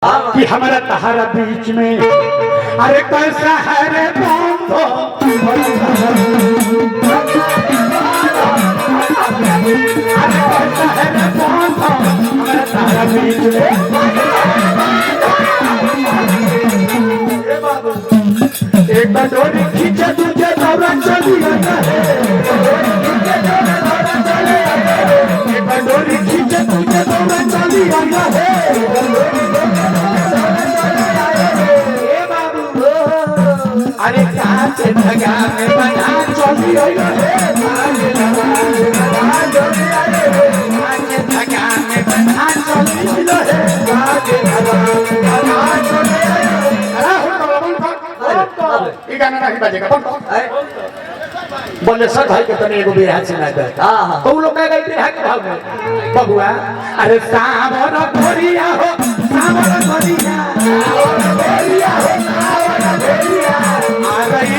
कि हमारा तहारा बीच में अरे कैसा है रे बंधो अरे कैसा है रे बंधो हमारा तहारा बीच में एक डोरी खींचे तुझे दौरा चली है एक डोरी खींचे तुझे दौरा चली है अरे कहाँ से धगा में बना चली है कहाँ से धगा में बना चली है गाना नहीं बजेगा बोले सर भाई के तने एगो बिरहा सुना दे हां तो लोग कह गए बिरहा के भाव में बबुआ अरे सावर घोरिया हो सावर घोरिया हो सावर घोरिया आ रही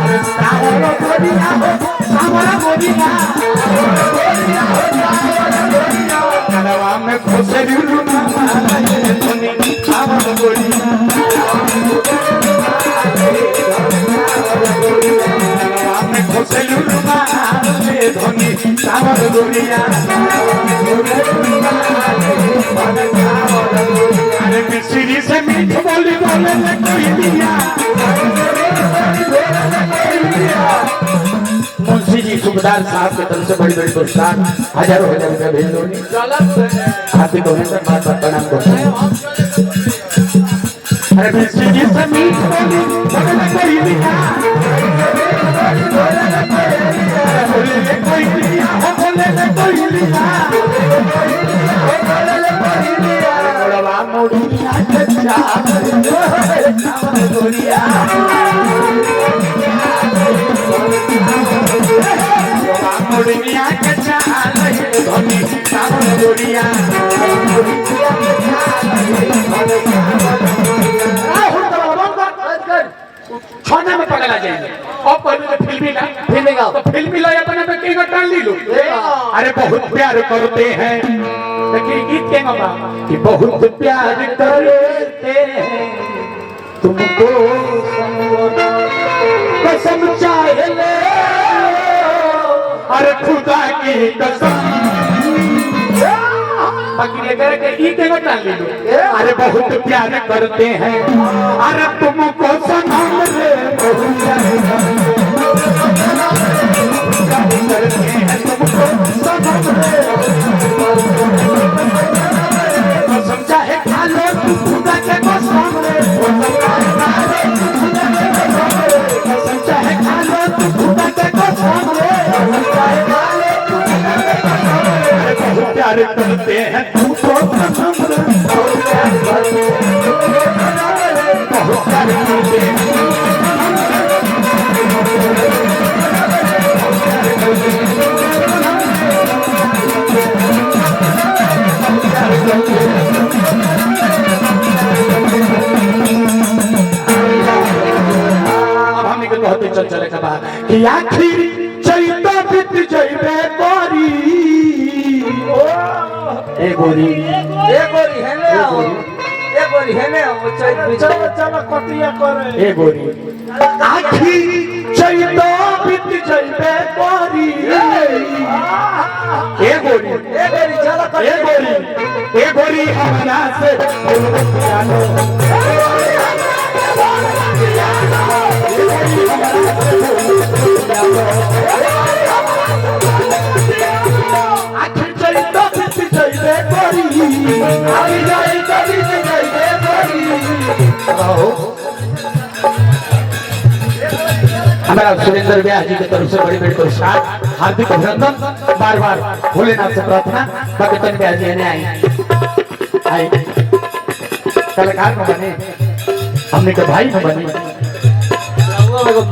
अरे सावर घोरिया हो सावर घोरिया कलवा में खोसरी रुना मारे तोनी सावर घोरिया धोनी सावर गोरिया अरे मिश्री से मीठ बोली बोले कोई दिया मुंशी जी सुबेदार साहब की तरफ से बड़ी बड़ी पुरस्कार हजारों हजार रुपया भेज दो हाथी को बात प्रणाम करते अरे मिश्री जी से मीठ बोली बोले कोई दिया छोड़ने में पकड़ा जाएंगे और पहले फिल्मी गाओ तो फिल्मी लो अपने पे कहीं टाल ली लो अरे बहुत प्यार करते हैं लेकिन गीत के मामा कि बहुत प्यार करते हैं तुमको कसम चाहे ले अरे खुदा की कसम बाकी लेकर के ई के टाल ली लो अरे बहुत प्यार करते हैं अरे तुमको सनम रे बहुत करते हैं तुमको सनम रे कसम चाहे खा लो तुम खुदा के कसम रे कसम चाहे खा लो तुम खुदा के कसम रे बहुत प्यार करते हैं तुमको कसम रे बहुत प्यार करते हैं चल चले के बाद कि आखिर चैता बीत जइबे गोरी ए गोरी है ने चल कटिया करे ए गोरी आखिर चैता बीत जइबे गोरी ए गोरी हमरा से आखिर चैता बीत जइबे गोरी आई जाई कभी जइबे गोरी हमारा सुरेंद्र व्यास जी की तरफ से बड़ी बड़ी पुरस्कार हार्दिक अभिनंदन बार बार भोलेनाथ से प्रार्थना भगतन व्यास जी ने आई कलाकार में बने हमने के भाई में बने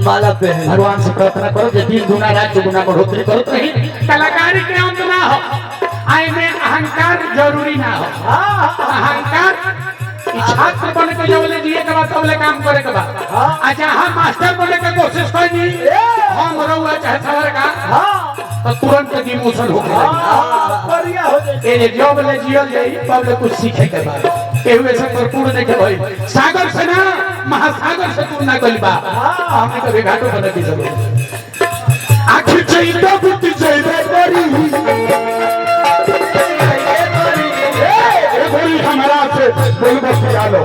माला पे भगवान से प्रार्थना करो कि दिन गुना रात गुना बढ़ोतरी करो तो ही कलाकारी के अंत ना हो आए में अहंकार जरूरी ना हो अहंकार छात्र बने के जवले जिए के बाद तबले काम करे के बाद अच्छा हम मास्टर बने के कोशिश करी हम रहुआ चाहे सवर का तो तुरंत की इमोशन हो गया बढ़िया हो जाए ए जो बोले जियल जाई तब ले कुछ सीखे के बाद केहू ऐसा भरपूर नहीं के भाई सागर से ना महासागर से तुलना कइल बा हमने कभी घाटो बना की जरूरत आखिर चाहिए बुद्धि चाहिए करी ए गोरी हमरा से बोल बस लो